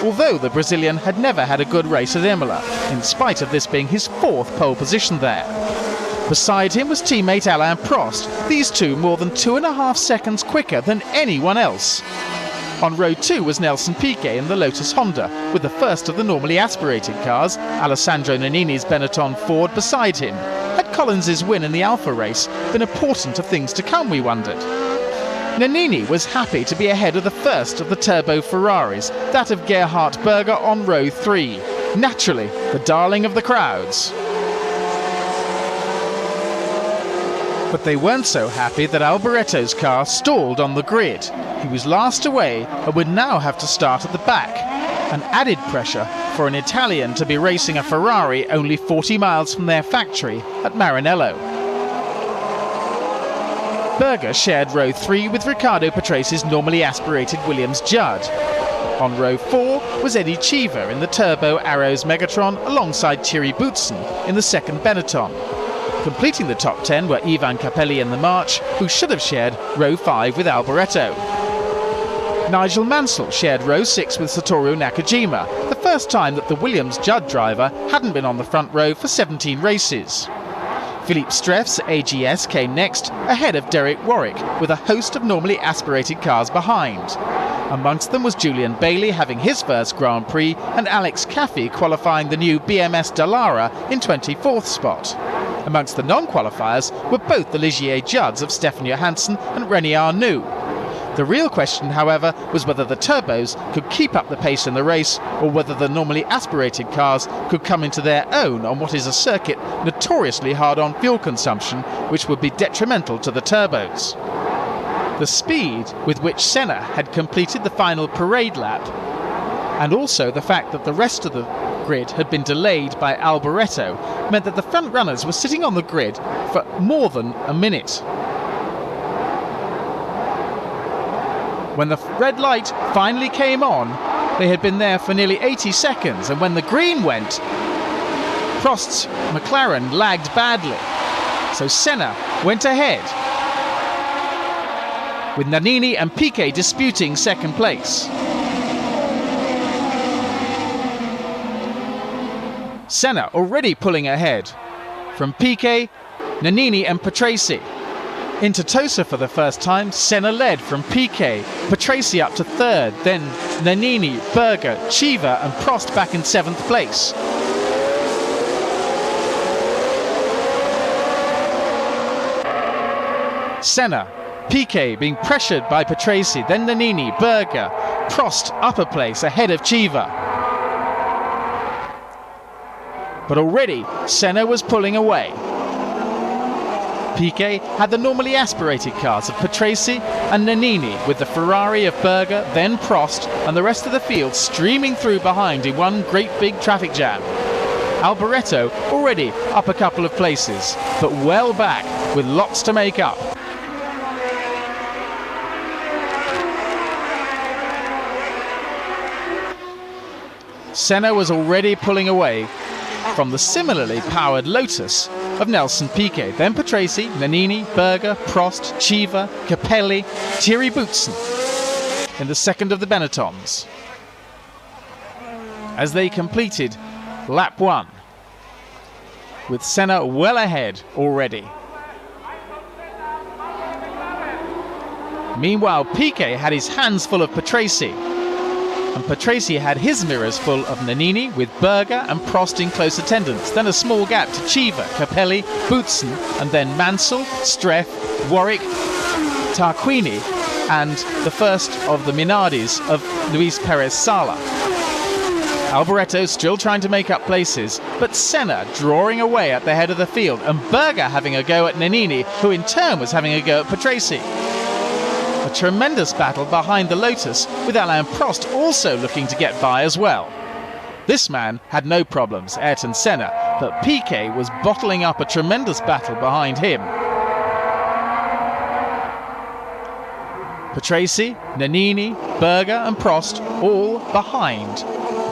although the Brazilian had never had a good race at Imola, in spite of this being his 4th pole position there. Beside him was teammate Alain Prost, these two more than 2.5 seconds quicker than anyone else. On row 2 was Nelson Piquet in the Lotus Honda, with the first of the normally aspirated cars, Alessandro Nannini's Benetton Ford, beside him. Had Collins's win in the Alfa race been a portent of things to come, we wondered. Nannini was happy to be ahead of the first of the turbo Ferraris, that of Gerhard Berger on row 3. Naturally, the darling of the crowds. But they weren't so happy that Alboretto's car stalled on the grid. He was last away and would now have to start at the back. An added pressure for an Italian to be racing a Ferrari only 40 miles from their factory at Maranello. Berger shared row 3 with Riccardo Patresi's normally aspirated Williams Judd. On row 4 was Eddie Cheever in the Turbo Arrows Megatron alongside Thierry Boutsen in the 2nd Benetton. Completing the top 10 were Ivan Capelli in the March, who should have shared row 5 with Alboretto. Nigel Mansell shared row 6 with Satoru Nakajima, the first time that the Williams Judd driver hadn't been on the front row for 17 races. Philippe Streff's AGS came next, ahead of Derek Warwick, with a host of normally aspirated cars behind. Amongst them was Julian Bailey having his first Grand Prix, and Alex Caffey qualifying the new BMS Dallara in 24th spot. Amongst the non-qualifiers were both the Ligier Judds of Stefan Johansson and René Arnoux. The real question, however, was whether the turbos could keep up the pace in the race, or whether the normally aspirated cars could come into their own on what is a circuit notoriously hard on fuel consumption, which would be detrimental to the turbos. The speed with which Senna had completed the final parade lap, and also the fact that the rest of the grid had been delayed by Alboretto, meant that the front runners were sitting on the grid for more than a minute. When the red light finally came on, they had been there for nearly 80 seconds, and when the green went, Prost's McLaren lagged badly. So Senna went ahead, with Nannini and Piquet disputing second place. Senna already pulling ahead from Piquet, Nannini and Patrese. Into Tosa for the first time, Senna led from Piquet, Patrese up to 3rd, then Nannini, Berger, Cheever and Prost back in 7th place. Senna, Piquet being pressured by Patrese, then Nannini, Berger, Prost upper place ahead of Cheever. But already Senna was pulling away. Piquet had the normally aspirated cars of Patrese and Nannini, with the Ferrari of Berger, then Prost, and the rest of the field streaming through behind in one great big traffic jam. Alboretto already up a couple of places, but well back with lots to make up. Senna was already pulling away from the similarly powered Lotus of Nelson Piquet, then Patrese, Nannini, Berger, Prost, Cheever, Capelli, Thierry Boutsen in the 2nd of the Benettons, as they completed lap 1, with Senna well ahead already. Meanwhile, Piquet had his hands full of Patrese, and Patrese had his mirrors full of Nannini, with Berger and Prost in close attendance, then a small gap to Cheever, Capelli, Boutsen, and then Mansell, Streff, Warwick, Tarquini, and the first of the Minardis of Luis Perez Sala. Alboretto still trying to make up places, but Senna drawing away at the head of the field, and Berger having a go at Nannini, who in turn was having a go at Patrese. A tremendous battle behind the Lotus, with Alain Prost also looking to get by as well. This man had no problems, Ayrton Senna, but Piquet was bottling up a tremendous battle behind him. Patrese, Nannini, Berger and Prost all behind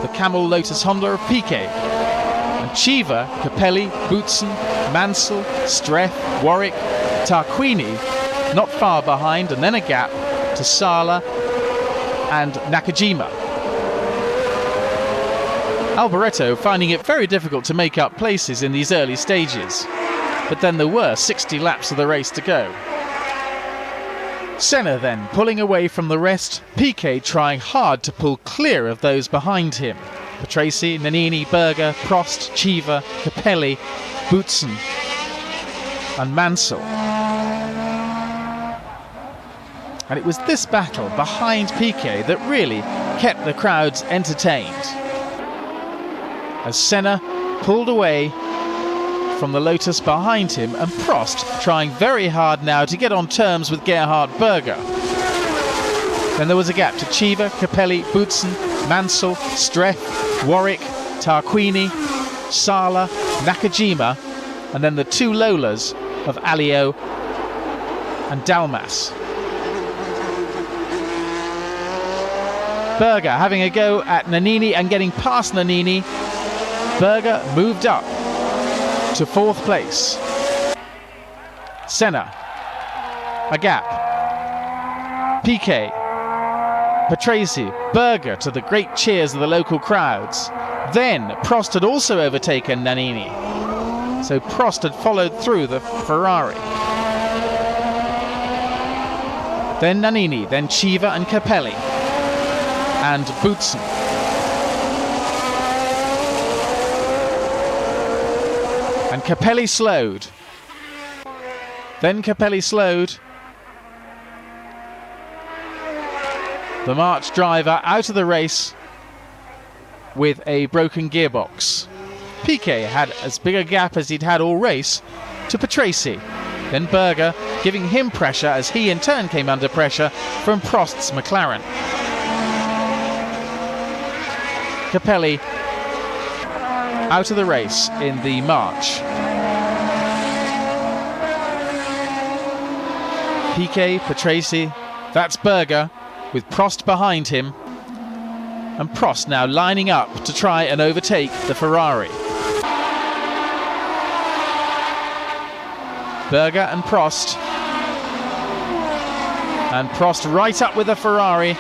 the Camel Lotus Honda of Piquet. And Cheever, Capelli, Boutsen, Mansell, Streff, Warwick, Tarquini not far behind, and then a gap to Sala and Nakajima. Alboreto finding it very difficult to make up places in these early stages, but then there were 60 laps of the race to go. Senna then pulling away from the rest, Piquet trying hard to pull clear of those behind him. Patrese, Nannini, Berger, Prost, Cheever, Capelli, Boutsen and Mansell. And it was this battle behind Piquet that really kept the crowds entertained, as Senna pulled away from the Lotus behind him, and Prost trying very hard now to get on terms with Gerhard Berger. Then there was a gap to Cheever, Capelli, Boutsen, Mansell, Streff, Warwick, Tarquini, Sala, Nakajima, and then the two Lolas of Alio and Dalmas. Berger having a go at Nannini and getting past Nannini. Berger moved up to 4th place. Senna, a gap. Piquet, Patrese, Berger, to the great cheers of the local crowds. Then Prost had also overtaken Nannini, so Prost had followed through the Ferrari. Then Nannini, then Cheever and Capelli and Boutsen. And Capelli slowed. Then Capelli slowed. The March driver out of the race with a broken gearbox. Piquet had as big a gap as he'd had all race to Patrese. Then Berger giving him pressure as he in turn came under pressure from Prost's McLaren. Capelli out of the race in the March. Piquet, Patrese, that's Berger with Prost behind him, and Prost now lining up to try and overtake the Ferrari. Berger and Prost right up with the Ferrari,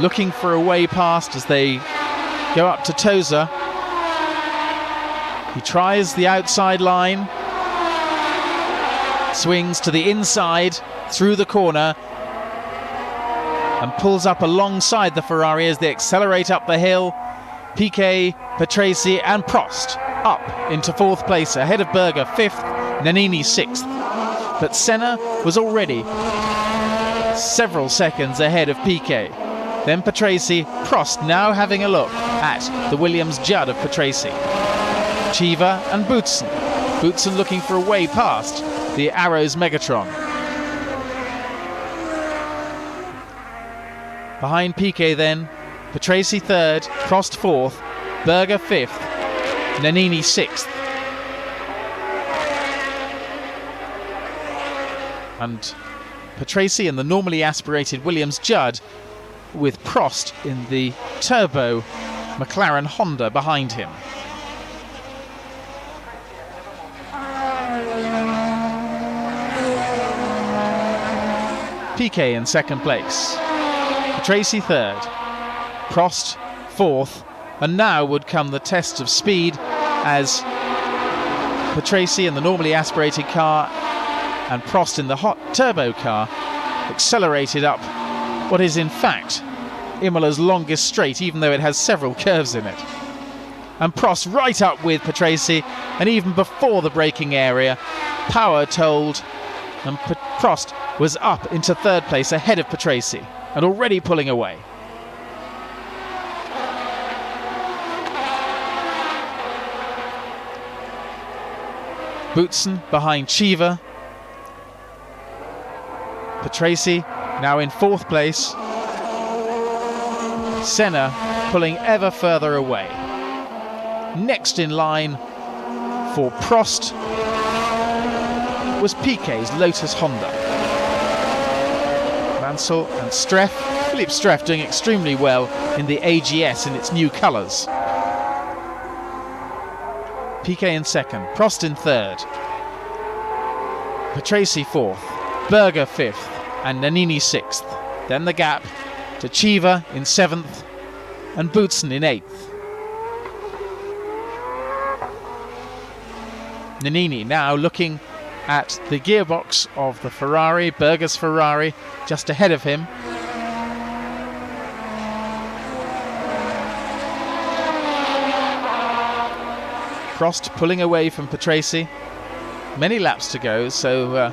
looking for a way past as they go up to Tosa. He tries the outside line, swings to the inside through the corner and pulls up alongside the Ferrari as they accelerate up the hill. Piquet, Patrese and Prost up into 4th place, ahead of Berger 5th, Nannini 6th. But Senna was already several seconds ahead of Piquet. Then Patrese, Prost now having a look at the Williams Judd of Patrese. Cheever and Boutsen. Boutsen looking for a way past the Arrows Megatron. Behind Piquet then, Patrese 3rd, Prost 4th, Berger 5th, Nannini 6th. And Patrese in the normally aspirated Williams Judd, with Prost in the turbo McLaren Honda behind him. Piquet in 2nd place, Patrese 3rd, Prost 4th, and now would come the test of speed as Patrese in the normally aspirated car and Prost in the hot turbo car accelerated up what is in fact Imola's longest straight, even though it has several curves in it. And Prost right up with Patrese, and even before the braking area, power told, and Prost was up into 3rd place ahead of Patrese and already pulling away. Boutsen behind Cheever. Patrese now in 4th place. Senna pulling ever further away. Next in line for Prost was Piquet's Lotus Honda. Mansell and Streff. Philippe Streff doing extremely well in the AGS in its new colours. Piquet in 2nd, Prost in 3rd, Patrese 4th, Berger 5th and Nannini 6th. Then the gap to Cheever in 7th, and Boutsen in 8th. Nannini now looking at the gearbox of the Ferrari, Berger's Ferrari, just ahead of him. Prost pulling away from Patrese. Many laps to go, so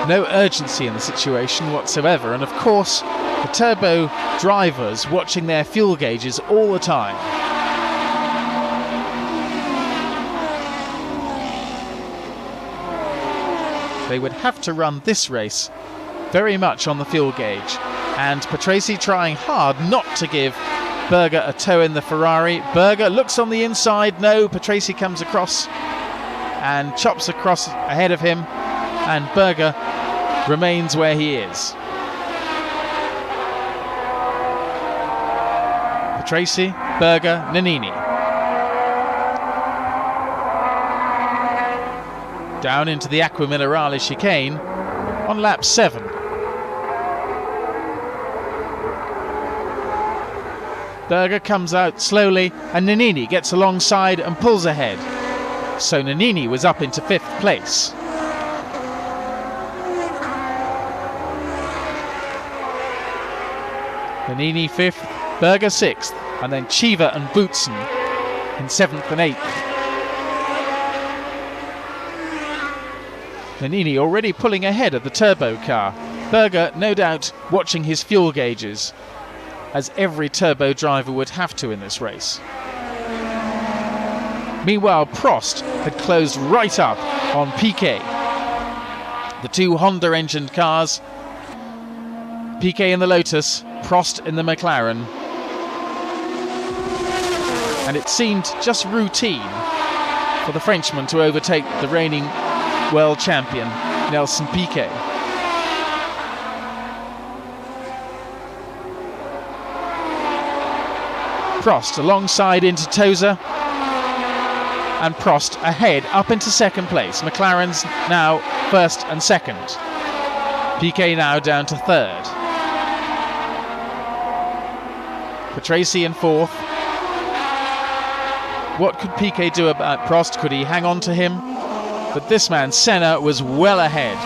no urgency in the situation whatsoever. And of course, the turbo drivers watching their fuel gauges all the time. They would have to run this race very much on the fuel gauge, and Patrese trying hard not to give Berger a toe in the Ferrari. Berger looks on the inside, no, Patrese comes across and chops across ahead of him, and Berger remains where he is. Patrese, Berger, Nannini. Down into the Acqua Minerale chicane on lap 7. Berger comes out slowly and Nannini gets alongside and pulls ahead. So Nannini was up into 5th place. Nannini 5th, Berger 6th, and then Cheever and Boutsen in 7th and 8th. Nannini already pulling ahead of the turbo car. Berger, no doubt, watching his fuel gauges, as every turbo driver would have to in this race. Meanwhile, Prost had closed right up on Piquet. The two Honda-engined cars, Piquet in the Lotus, Prost in the McLaren. And it seemed just routine for the Frenchman to overtake the reigning world champion, Nelson Piquet. Prost alongside into Tosa, and Prost ahead up into 2nd place. McLaren's now 1st and 2nd. Piquet now down to 3rd. Patrese in 4th. What could Piquet do about Prost? Could he hang on to him? But this man, Senna, was well ahead.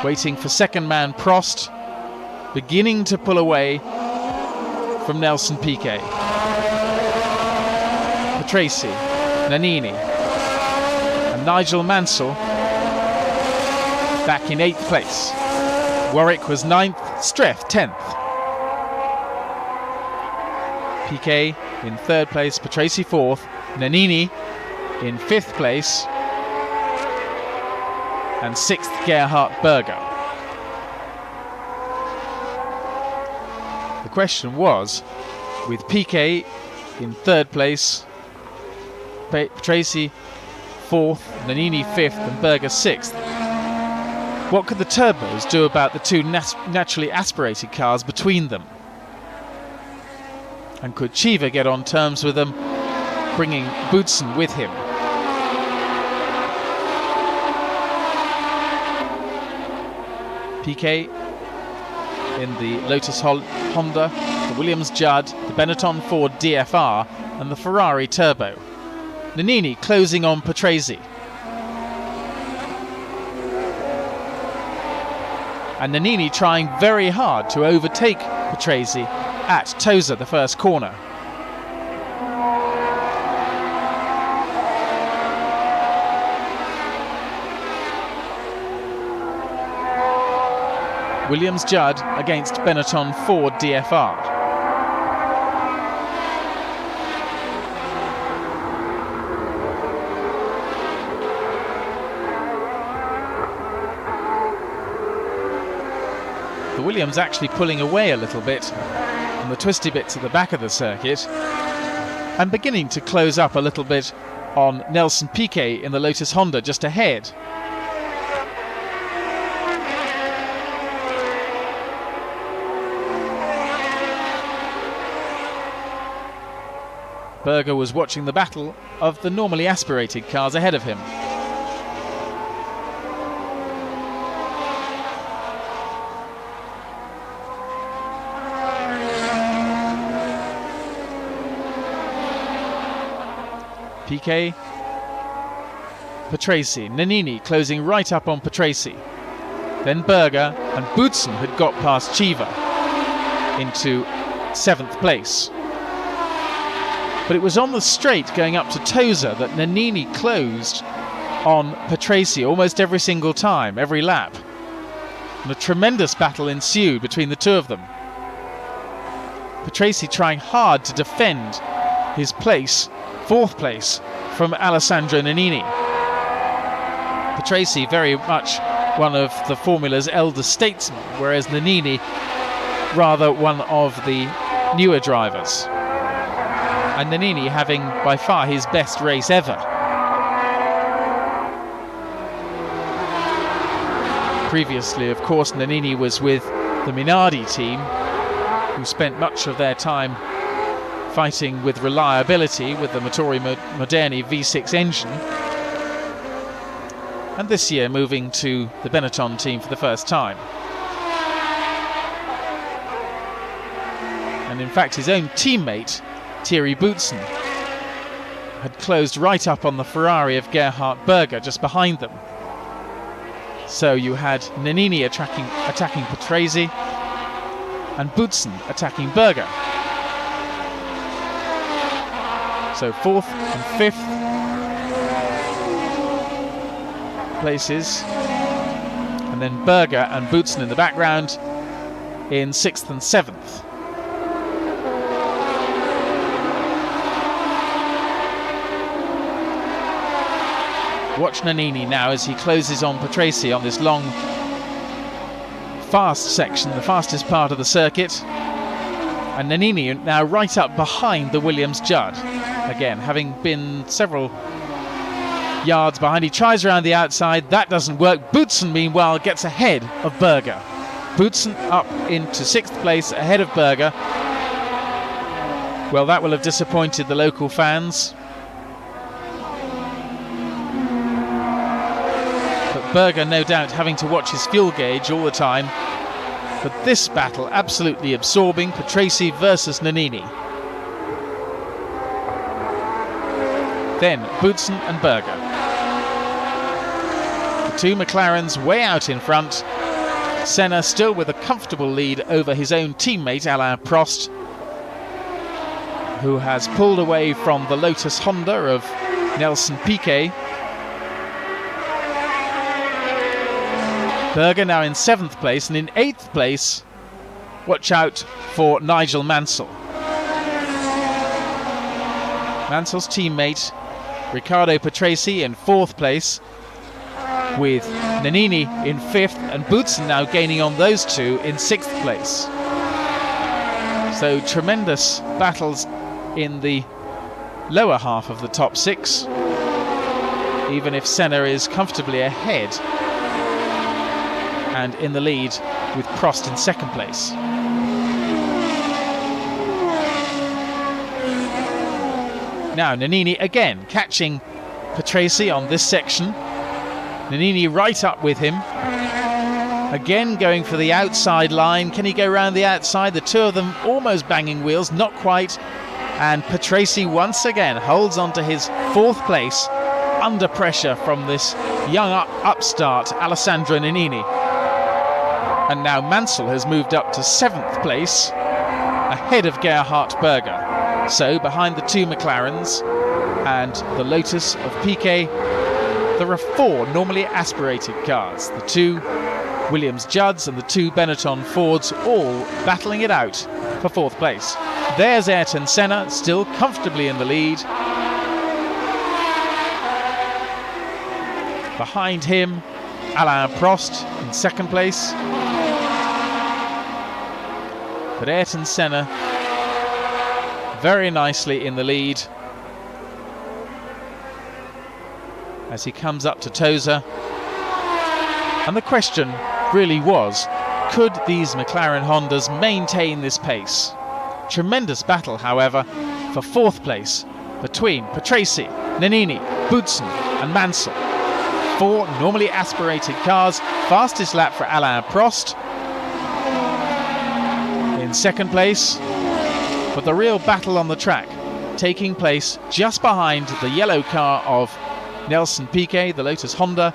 Waiting for second man Prost, beginning to pull away from Nelson Piquet. Patrese, Nannini, and Nigel Mansell back in 8th place. Warwick was 9th, Streff 10th. Piquet in 3rd place, Patrese 4th, Nannini in 5th place, and 6th Gerhard Berger. The question was, with Piquet in 3rd place, Patrese 4th, Nannini 5th and Berger 6th, what could the turbos do about the two naturally aspirated cars between them? And could Cheever get on terms with them, bringing Boutsen with him? Piquet in the Lotus Honda, the Williams Judd, the Benetton Ford DFR and the Ferrari Turbo. Nannini closing on Patrese. And Nannini trying very hard to overtake Patrese at Tosa, the first corner. Williams Judd against Benetton Ford DFR. The Williams actually pulling away a little bit on the twisty bits at the back of the circuit and beginning to close up a little bit on Nelson Piquet in the Lotus Honda just ahead. Berger was watching the battle of the normally aspirated cars ahead of him. Piquet, Patrese, Nannini closing right up on Patrese. Then Berger and Boutsen had got past Chiva into 7th place. But it was on the straight going up to Tosa that Nannini closed on Patrese almost every single time, every lap. And a tremendous battle ensued between the two of them. Patrese trying hard to defend his place, 4th place, from Alessandro Nannini. Patrese very much one of the Formula's elder statesmen, whereas Nannini rather one of the newer drivers. And Nannini having by far his best race ever. Previously, of course, Nannini was with the Minardi team, who spent much of their time fighting with reliability with the Motori Moderni V6 engine. And this year moving to the Benetton team for the first time. And in fact his own teammate, Thierry Boutsen, had closed right up on the Ferrari of Gerhard Berger just behind them. So you had Nannini attacking Patrese and Boutsen attacking Berger. So 4th and 5th places, and then Berger and Boutsen in the background in 6th and 7th. Watch Nannini now as he closes on Patrese on this long, fast section, the fastest part of the circuit. And Nannini now right up behind the Williams Judd. Again, having been several yards behind, he tries around the outside, that doesn't work. Boutsen meanwhile gets ahead of Berger. Boutsen up into 6th place ahead of Berger. Well, that will have disappointed the local fans. But Berger no doubt having to watch his fuel gauge all the time. But this battle absolutely absorbing, Patrese versus Nannini. Then Boutsen and Berger. The two McLarens way out in front. Senna still with a comfortable lead over his own teammate Alain Prost, who has pulled away from the Lotus Honda of Nelson Piquet. Berger now in 7th place, and in 8th place, watch out for Nigel Mansell. Mansell's teammate Riccardo Patrese in 4th place, with Nannini in 5th and Boutsen now gaining on those two in 6th place. So tremendous battles in the lower half of the top 6, even if Senna is comfortably ahead and in the lead with Prost in 2nd place. Now Nannini again catching Patrese on this section. Nannini right up with him. Again going for the outside line. Can he go round the outside? The two of them almost banging wheels, not quite. And Patrese once again holds on to his 4th place under pressure from this young upstart Alessandro Nannini. And now Mansell has moved up to 7th place ahead of Gerhard Berger. So behind the two McLarens and the Lotus of Piquet, there are 4 normally aspirated cars. The 2 Williams Judds and the 2 Benetton Fords all battling it out for 4th place. There's Ayrton Senna still comfortably in the lead. Behind him, Alain Prost in 2nd place. But Ayrton Senna very nicely in the lead as he comes up to Tosa. And the question really was, could these McLaren Hondas maintain this pace? Tremendous battle, however, for 4th place between Patrese, Nannini, Boutsen and Mansell. 4 normally aspirated cars. Fastest lap for Alain Prost in 2nd place. But the real battle on the track taking place just behind the yellow car of Nelson Piquet, the Lotus Honda,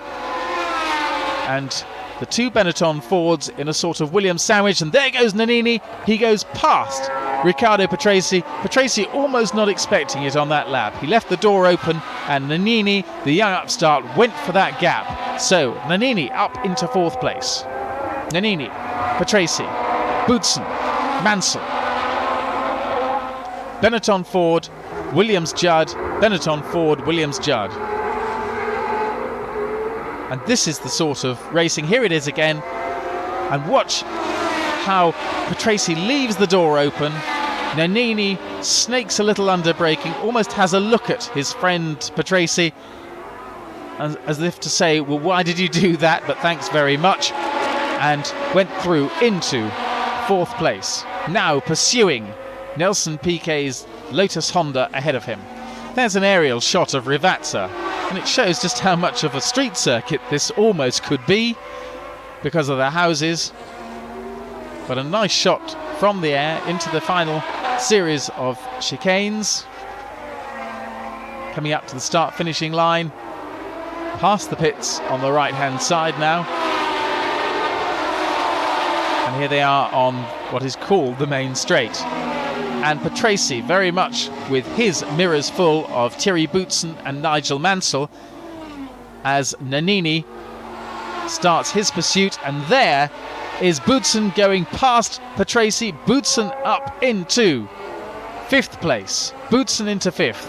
and the two Benetton Fords in a sort of Williams sandwich. And there goes Nannini. He goes past Riccardo Patrese. Patrese almost not expecting it on that lap. He left the door open, and Nannini, the young upstart, went for that gap. So Nannini up into 4th place. Nannini, Patrese, Boutsen, Mansell, Benetton Ford, Williams Judd, Benetton Ford, Williams Judd. And this is the sort of racing. Here it is again. And watch how Patrese leaves the door open. Nannini snakes a little under braking, almost has a look at his friend Patrese, as if to say, well, why did you do that? But thanks very much. And went through into 4th place. Now pursuing Nelson Piquet's Lotus Honda ahead of him. There's an aerial shot of Rivazza, and it shows just how much of a street circuit this almost could be because of the houses. But a nice shot from the air into the final series of chicanes. Coming up to the start-finishing line, past the pits on the right-hand side now. And here they are on what is called the main straight. And Patrese very much with his mirrors full of Thierry Boutsen and Nigel Mansell as Nannini starts his pursuit. And there is Boutsen going past Patrese. Boutsen up into 5th place. Boutsen into 5th,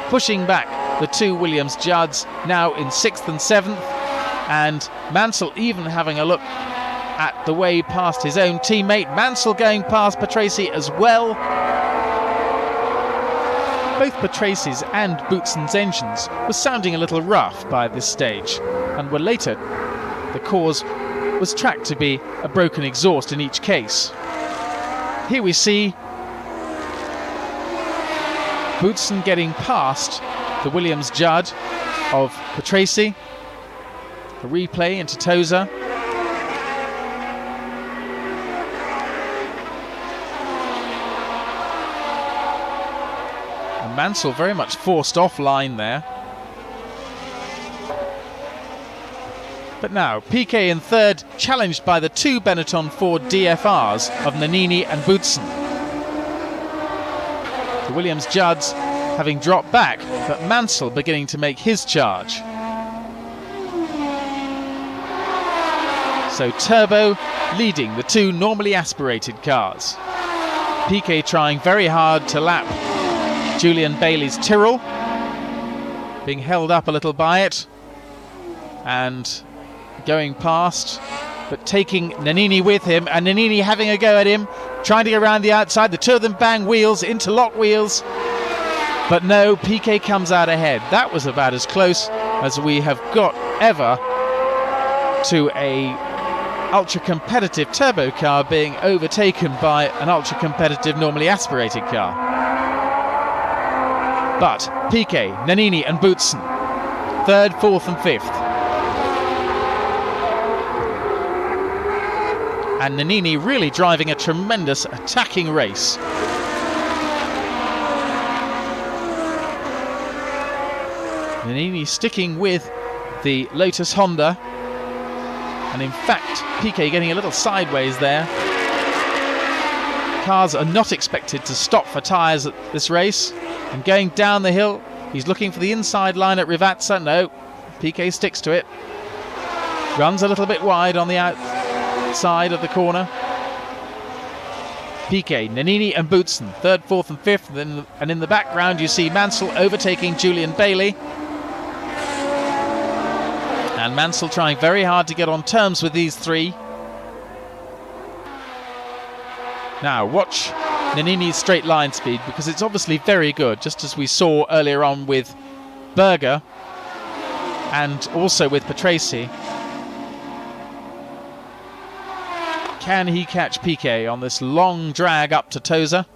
pushing back the two Williams Judds, now in 6th and 7th. And Mansell even having a look at the way past his own teammate. Mansell going past Patrese as well. Both Patrase's and Boutsen's engines were sounding a little rough by this stage, and were later the cause was tracked to be a broken exhaust in each case. Here we see Boutsen getting past the Williams Judd of Patrese. A replay into Tosa. And Mansell very much forced offline there. But now, Piquet in 3rd, challenged by the two Benetton Ford DFRs of Nannini and Boutsen. The Williams Judds having dropped back, but Mansell beginning to make his charge. So Turbo leading the two normally aspirated cars. Piquet trying very hard to lap Julian Bailey's Tyrrell, being held up a little by it, and going past, but taking Nannini with him, and Nannini having a go at him, trying to get around the outside. The two of them bang wheels, interlock wheels, but no, Piquet comes out ahead. That was about as close as we have got ever to a ultra-competitive turbo car being overtaken by an ultra-competitive normally aspirated car. But Piquet, Nannini and Boutsen, 3rd, 4th and 5th. And Nannini really driving a tremendous attacking race. Nannini sticking with the Lotus Honda. And in fact, Piquet getting a little sideways there. Cars are not expected to stop for tyres at this race. And going down the hill, he's looking for the inside line at Rivazza. No, Piquet sticks to it. Runs a little bit wide on the outside of the corner. Piquet, Nannini and Boutsen, 3rd, 4th and 5th. And in the background you see Mansell overtaking Julian Bailey. And Mansell trying very hard to get on terms with these three. Now watch Nannini's straight line speed, because it's obviously very good, just as we saw earlier on with Berger and also with Patrese. Can he catch Piquet on this long drag up to Tosa?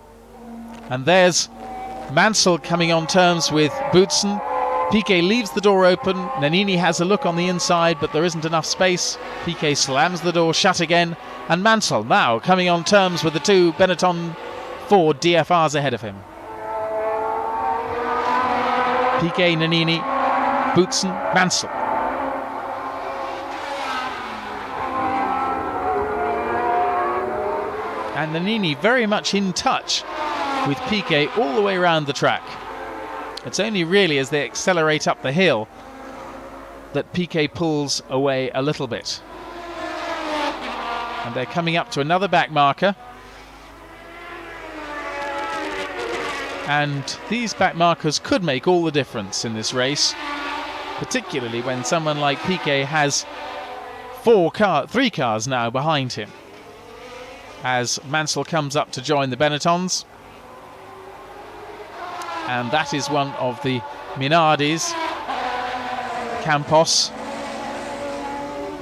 And there's Mansell coming on terms with Boutsen. Piquet leaves the door open. Nannini has a look on the inside, but there isn't enough space. Piquet slams the door shut again. And Mansell now coming on terms with the two Benetton Ford DFRs ahead of him. Piquet, Nannini, Boutsen, Mansell. And Nannini very much in touch with Piquet all the way around the track. It's only really as they accelerate up the hill that Piquet pulls away a little bit. And they're coming up to another back marker. And these back markers could make all the difference in this race, particularly when someone like Piquet has three cars now behind him, as Mansell comes up to join the Benettons. And that is one of the Minardis, Campos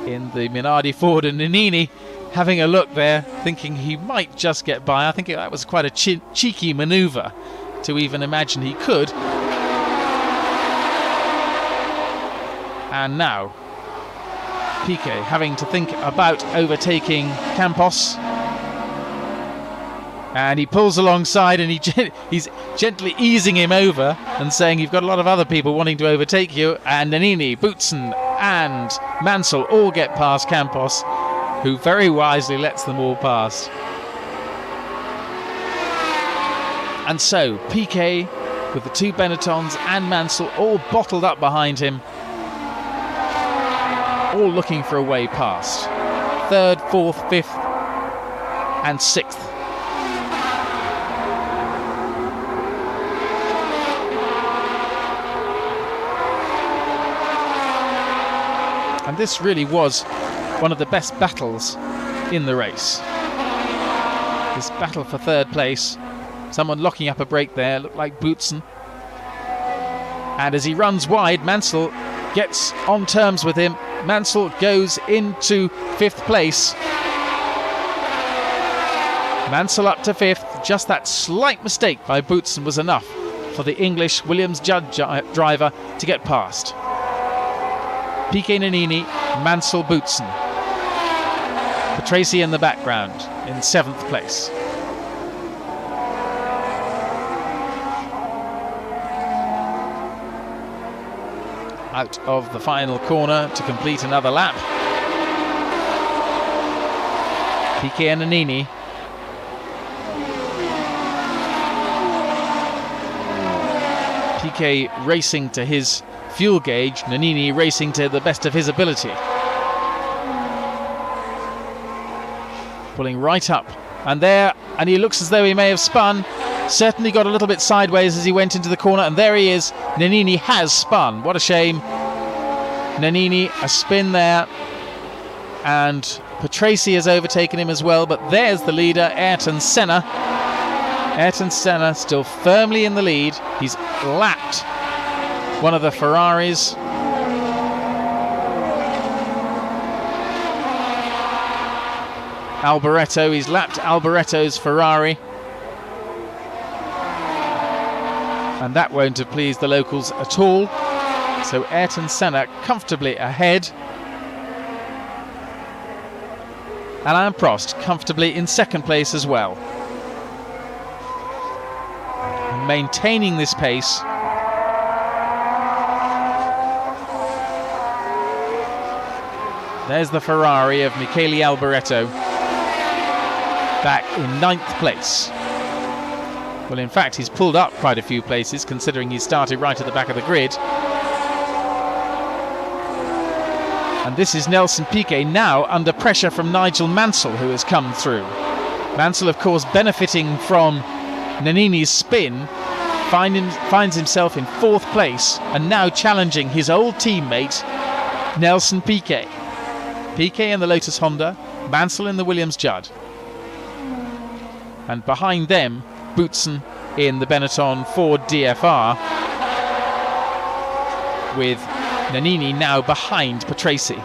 in the Minardi Ford, and Nannini having a look there, thinking he might just get by. I think that was quite a cheeky manoeuvre to even imagine he could. And now Piquet having to think about overtaking Campos, and he pulls alongside, and he's gently easing him over and saying, you've got a lot of other people wanting to overtake you. And Nannini, Boutsen and Mansell all get past Campos, who very wisely lets them all pass. And so Piquet, with the two Benettons and Mansell all bottled up behind him, all looking for a way past. Third, fourth, fifth and sixth. And this really was one of the best battles in the race. This battle for third place. Someone locking up a break there, looked like Boutsen. And as he runs wide, Mansell gets on terms with him. Mansell goes into fifth place. Mansell up to fifth. Just that slight mistake by Boutsen was enough for the English Williams Judd driver to get past. Piquet, Nannini, Mansell, Boutsen. Patrese in the background in seventh place. Out of the final corner to complete another lap. Piquet and Nannini. Piquet racing to his fuel gauge, Nannini racing to the best of his ability. Pulling right up, and he looks as though he may have spun. Certainly got a little bit sideways as he went into the corner, and there he is. Nannini has spun. What a shame. Nannini, a spin there, and Patrese has overtaken him as well, but there's the leader, Ayrton Senna. Ayrton Senna still firmly in the lead. He's lapped one of the Ferraris. Alboreto, he's lapped Alboretto's Ferrari. And that won't have pleased the locals at all. So Ayrton Senna comfortably ahead. Alain Prost comfortably in second place as well. And maintaining this pace. There's the Ferrari of Michele Alboreto, back in ninth place. Well, in fact, he's pulled up quite a few places, considering he started right at the back of the grid. And this is Nelson Piquet now under pressure from Nigel Mansell, who has come through. Mansell, of course, benefiting from Nannini's spin, finds himself in fourth place and now challenging his old teammate, Nelson Piquet. Piquet in the Lotus Honda, Mansell in the Williams Judd. And behind them, Boutsen in the Benetton Ford DFR, with Nannini now behind Patrese.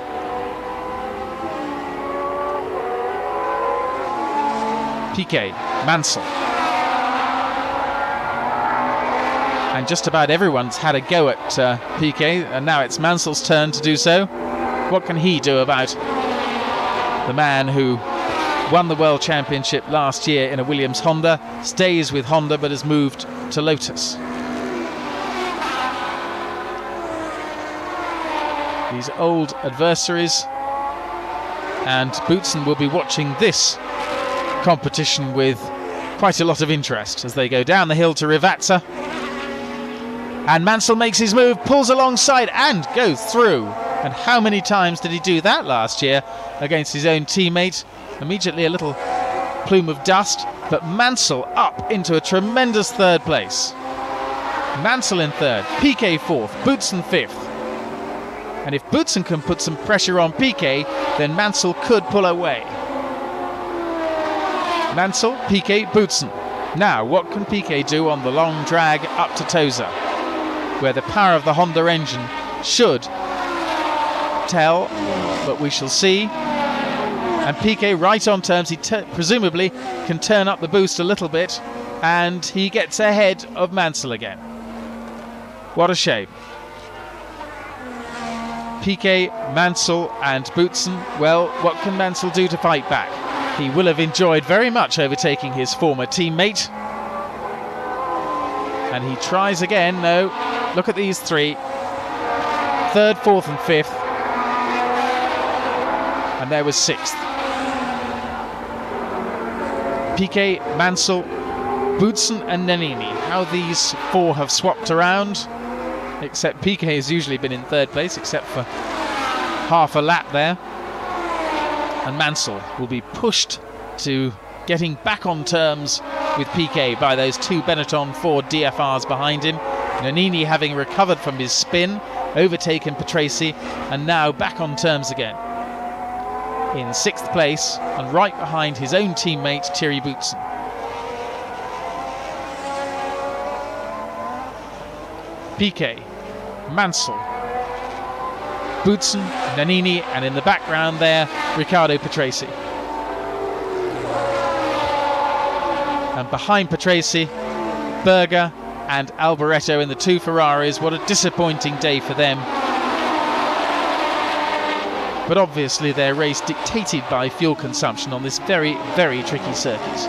Piquet, Mansell. And just about everyone's had a go at Piquet, and now it's Mansell's turn to do so. What can he do about the man who won the World Championship last year in a Williams Honda, stays with Honda but has moved to Lotus? these old adversaries, and Boutsen will be watching this competition with quite a lot of interest as they go down the hill to Rivazza. And Mansell makes his move, pulls alongside and goes through. And how many times did he do that last year against his own teammate? Immediately a little plume of dust, but Mansell up into a tremendous third place. Mansell in third, Piquet fourth, Boutsen fifth. And if Boutsen can put some pressure on Piquet, then Mansell could pull away. Mansell, Piquet, Boutsen. Now, what can Piquet do on the long drag up to Tosa, where the power of the Honda engine should tell, but we shall see. And Piquet right on terms. He presumably can turn up the boost a little bit, and he gets ahead of Mansell again. What a shame. Piquet, Mansell and Boutsen. Well, what can Mansell do to fight back? He will have enjoyed very much overtaking his former teammate. And he tries again. No, look at these three. Third, fourth and fifth. And there was sixth. Piquet, Mansell, Boutsen and Nannini. How these four have swapped around. Except Piquet has usually been in third place, except for half a lap there. And Mansell will be pushed to getting back on terms with Piquet by those two Benetton Ford DFRs behind him. Nannini having recovered from his spin, overtaken Patrese, and now back on terms again. In sixth place and right behind his own teammate Thierry Boutsen. Piquet, Mansell, Boutsen, Nannini, and in the background there, Riccardo Patrese. And behind Patrese, Berger and Alboreto in the two Ferraris. What a disappointing day for them. But obviously their race dictated by fuel consumption on this very, very tricky circuit.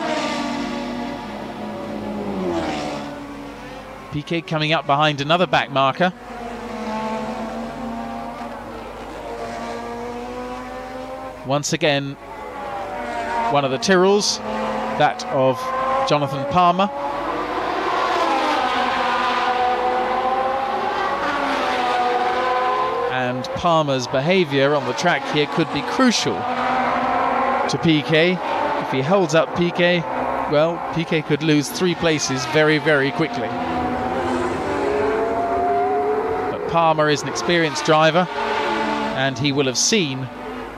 Piquet coming up behind another back marker. Once again, one of the Tyrrells, that of Jonathan Palmer. And Palmer's behaviour on the track here could be crucial to Piquet. If he holds up Piquet, well, Piquet could lose 3 places very, very quickly. But Palmer is an experienced driver, and he will have seen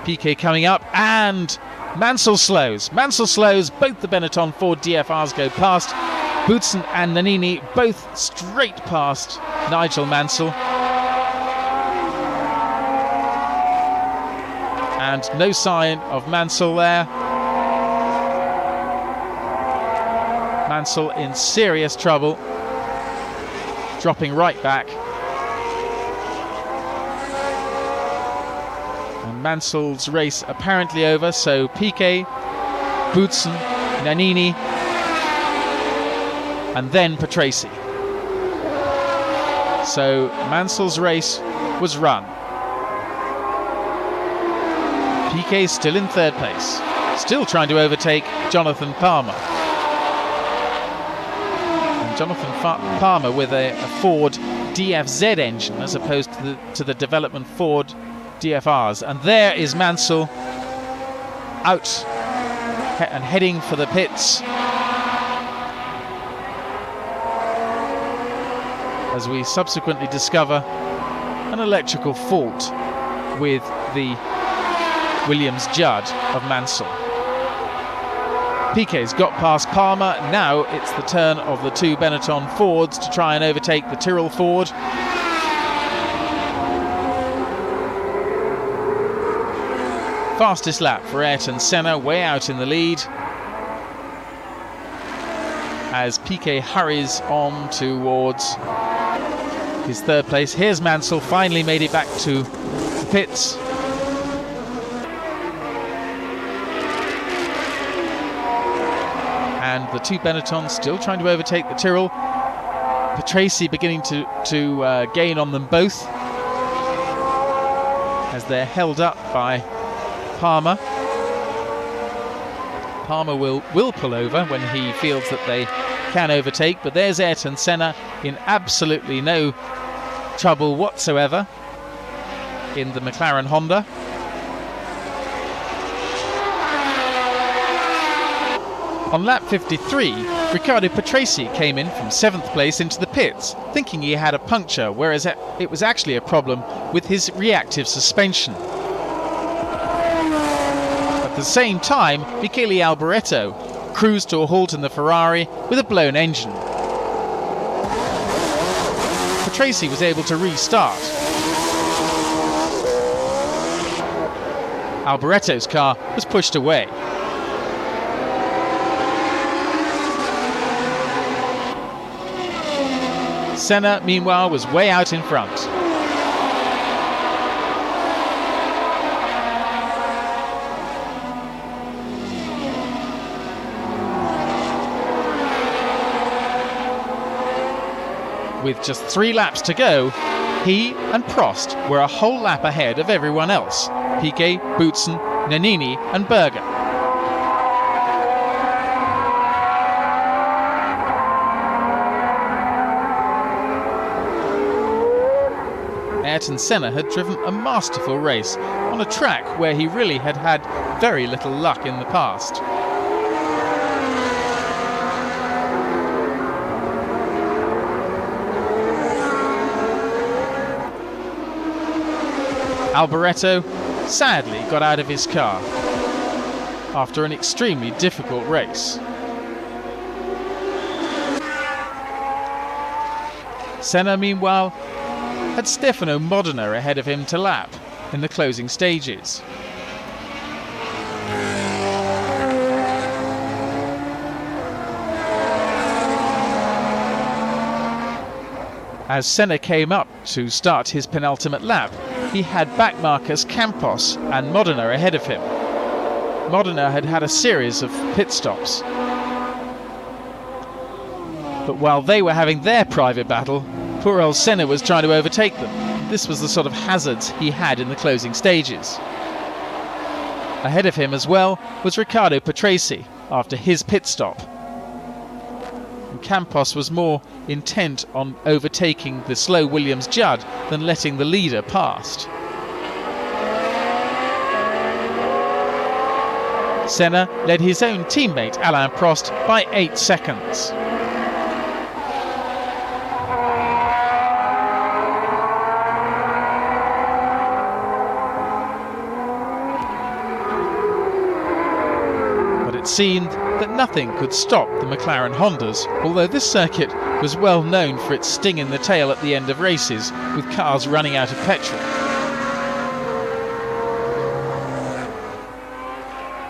Piquet coming up, and Mansell slows. Mansell slows, both the Benetton Ford DFRs go past. Boutsen and Nannini both straight past Nigel Mansell. And no sign of Mansell there. Mansell in serious trouble, dropping right back. And Mansell's race apparently over, so Piquet, Boutsen, Nannini, and then Patrese. So Mansell's race was run. Piquet still in third place, still trying to overtake Jonathan Palmer. And Jonathan Palmer with a Ford DFZ engine as opposed to the development Ford DFRs. And there is Mansell out and heading for the pits. As we subsequently discover an electrical fault with the Williams Judd of Mansell. Piquet's got past Palmer. Now it's the turn of the two Benetton Fords to try and overtake the Tyrrell Ford. Fastest lap for Ayrton Senna, way out in the lead. As Piquet hurries on towards his third place. Here's Mansell, finally made it back to the pits. And the two Benettons still trying to overtake the Tyrrell. Patrese beginning to gain on them both. they're held up by Palmer. Palmer will pull over when he feels that they can overtake, but there's Ayrton Senna in absolutely no trouble whatsoever in the McLaren Honda. On lap 53, Riccardo Patrese came in from 7th place into the pits, thinking he had a puncture, whereas it was actually a problem with his reactive suspension. At the same time, Michele Alboreto cruised to a halt in the Ferrari with a blown engine. Patrese was able to restart. Alboreto's car was pushed away. Senna, meanwhile, was way out in front. With just 3 laps to go, he and Prost were a whole lap ahead of everyone else: Piquet, Boutsen, Nannini and Berger. Ayrton Senna had driven a masterful race on a track where he really had had very little luck in the past. Alboreto sadly got out of his car after an extremely difficult race. Senna, meanwhile, had Stefano Modena ahead of him to lap in the closing stages. As Senna came up to start his penultimate lap, he had backmarkers Campos and Modena ahead of him. Modena had had a series of pit stops, but while they were having their private battle, poor old Senna was trying to overtake them. This was the sort of hazards he had in the closing stages. Ahead of him as well was Riccardo Patrese after his pit stop. And Campos was more intent on overtaking the slow Williams Judd than letting the leader past. Senna led his own teammate Alain Prost by 8 seconds. It seemed that nothing could stop the McLaren Hondas, although this circuit was well known for its sting in the tail at the end of races, with cars running out of petrol.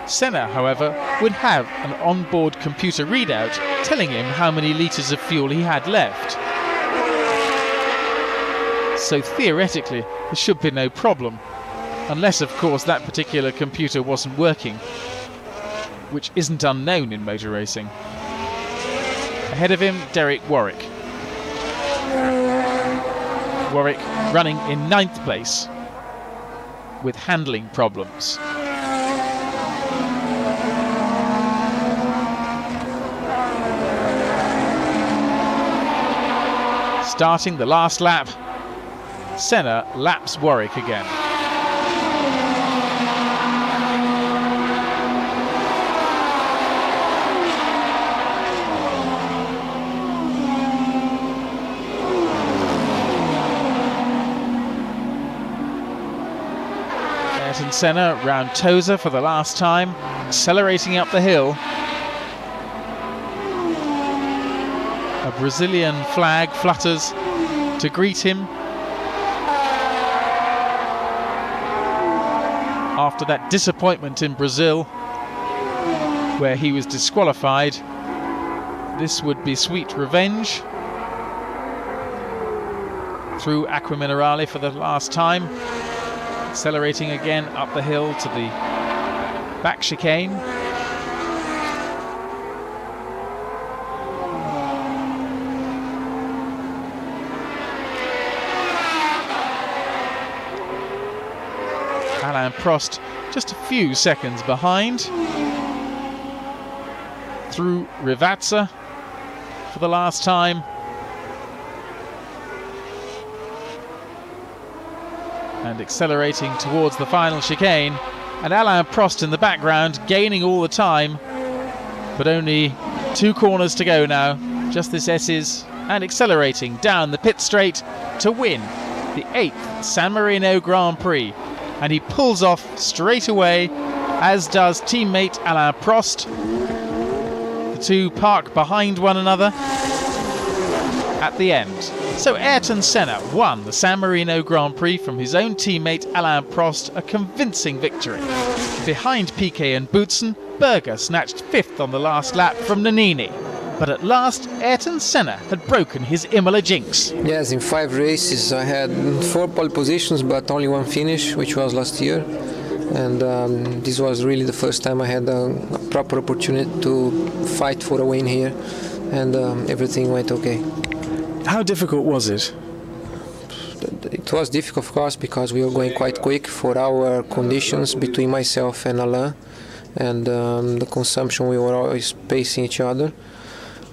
Senna, however, would have an onboard computer readout telling him how many litres of fuel he had left. So theoretically, there should be no problem, unless of course that particular computer wasn't working, which isn't unknown in motor racing. Ahead of him, Derek Warwick. Warwick running in 9th place with handling problems. Starting the last lap, Senna laps Warwick again. Ayrton Senna round Tosa for the last time, accelerating up the hill. A Brazilian flag flutters to greet him after that disappointment in Brazil where he was disqualified. This would be sweet revenge. Through Acqua Minerale for the last time, accelerating again up the hill to the back chicane. Alain Prost just a few seconds behind. Through Rivazza for the last time. And accelerating towards the final chicane. And Alain Prost in the background, gaining all the time. But only 2 corners to go now. Just this S's. And accelerating down the pit straight to win the 8th San Marino Grand Prix. And he pulls off straight away, as does teammate Alain Prost. The two park behind one another at the end. So Ayrton Senna won the San Marino Grand Prix from his own teammate Alain Prost, a convincing victory. Behind Piquet and Boutsen, Berger snatched 5th on the last lap from Nannini. But at last, Ayrton Senna had broken his Imola jinx. Yes, in 5 races I had 4 pole positions, but only 1 finish, which was last year. And this was really the first time I had a proper opportunity to fight for a win here. And everything went okay. How difficult was it? It was difficult, of course, because we were going quite quick for our conditions between myself and Alain. And the consumption, we were always pacing each other.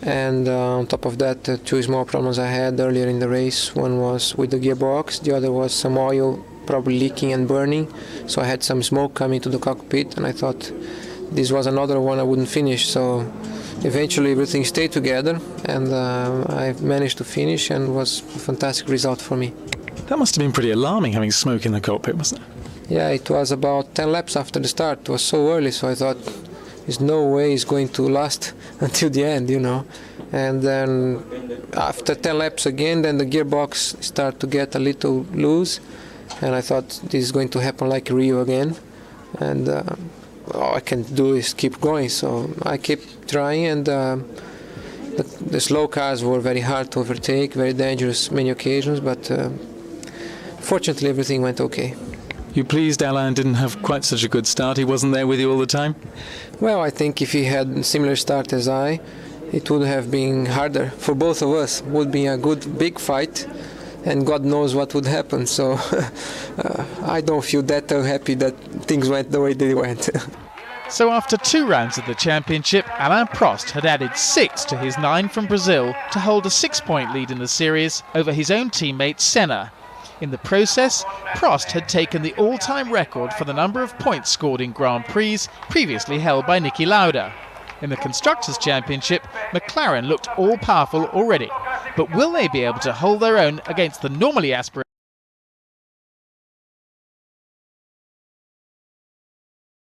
And on top of that, 2 small problems I had earlier in the race. One was with the gearbox, the other was some oil probably leaking and burning. So I had some smoke coming to the cockpit, and I thought this was another one I wouldn't finish. So eventually everything stayed together, and I managed to finish, and it was a fantastic result for me. That must have been pretty alarming, having smoke in the cockpit, wasn't it? Yeah, it was about 10 laps after the start. It was so early, so I thought there's no way it's going to last until the end, you know. And then after 10 laps again, then the gearbox started to get a little loose, and I thought this is going to happen like Rio again. And all I can do is keep going, so I kept trying, and the slow cars were very hard to overtake, very dangerous many occasions, but fortunately everything went okay. You pleased Alain didn't have quite such a good start? He wasn't there with you all the time? Well, I think if he had a similar start as I, it would have been harder for both of us. It would be a good big fight, and God knows what would happen. So I don't feel that happy that things went the way they went. So after 2 rounds of the championship, Alain Prost had added 6 to his 9 from Brazil to hold a 6-point lead in the series over his own teammate Senna. In the process, Prost had taken the all-time record for the number of points scored in Grand Prix, previously held by Niki Lauda. In the Constructors' Championship, McLaren looked all-powerful already, but will they be able to hold their own against the normally aspirated